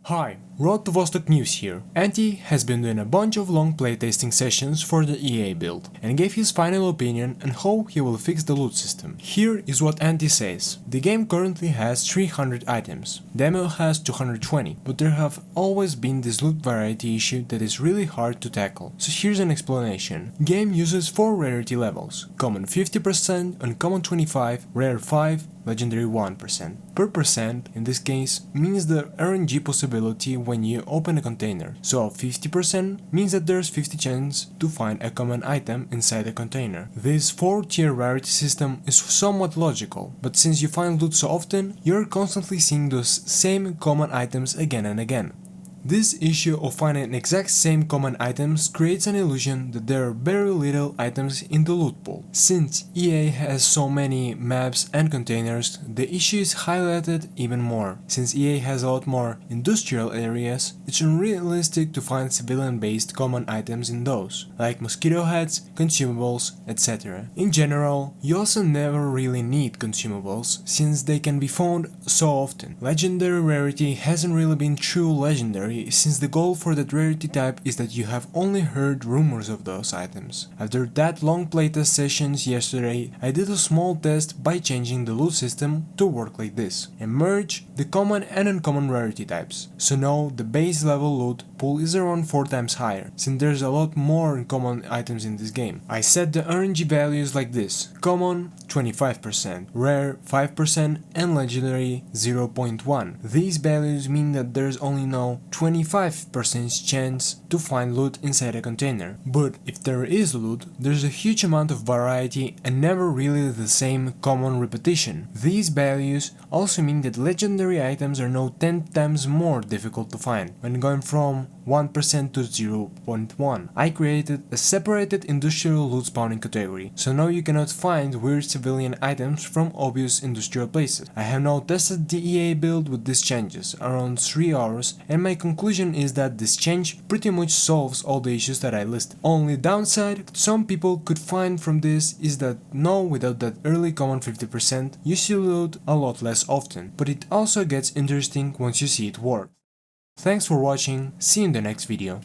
Hi, Road to Vostok News here. Andy has been doing a bunch of long playtesting sessions for the EA build and gave his final opinion on how he will fix the loot system. Here is what Andy says. The game currently has 300 items. Demo has 220, but there have always been this loot variety issue that is really hard to tackle. So here's an explanation. Game uses 4 rarity levels: common 50%, uncommon 25%, rare 5%, legendary 1%. Per percent, in this case, means the RNG possibility when you open a container. So 50% means that there's 50 chance to find a common item inside a container. This 4-tier rarity system is somewhat logical, but since you find loot so often, you're constantly seeing those same common items again and again. This issue of finding exact same common items creates an illusion that there are very little items in the loot pool. Since EA has so many maps and containers, the issue is highlighted even more. Since EA has a lot more industrial areas, it's unrealistic to find civilian-based common items in those, like mosquito heads, consumables, etc. In general, you also never really need consumables, since they can be found so often. Legendary rarity hasn't really been true legendary, since the goal for that rarity type is that you have only heard rumors of those items. After that long playtest sessions yesterday, I did a small test by changing the loot system to work like this, and merge the common and uncommon rarity types. So now the base level loot pool is around 4 times higher, since there's a lot more uncommon items in this game. I set the RNG values like this: common 25%, rare 5%, and legendary 0.1. These values mean that there's only now 25% chance to find loot inside a container. But if there is loot, there's a huge amount of variety and never really the same common repetition. These values also mean that legendary items are now 10 times more difficult to find, when going from 1% to 0.1. I created a separated industrial loot spawning category, so now you cannot find weird civilian items from obvious industrial places. I have now tested the EA build with these changes around 3 hours, and my conclusion is that this change pretty much solves all the issues that I listed. Only downside some people could find from this is that now without that early common 50%, you see loot a lot less often, but it also gets interesting once you see it work. Thanks for watching, see you in the next video.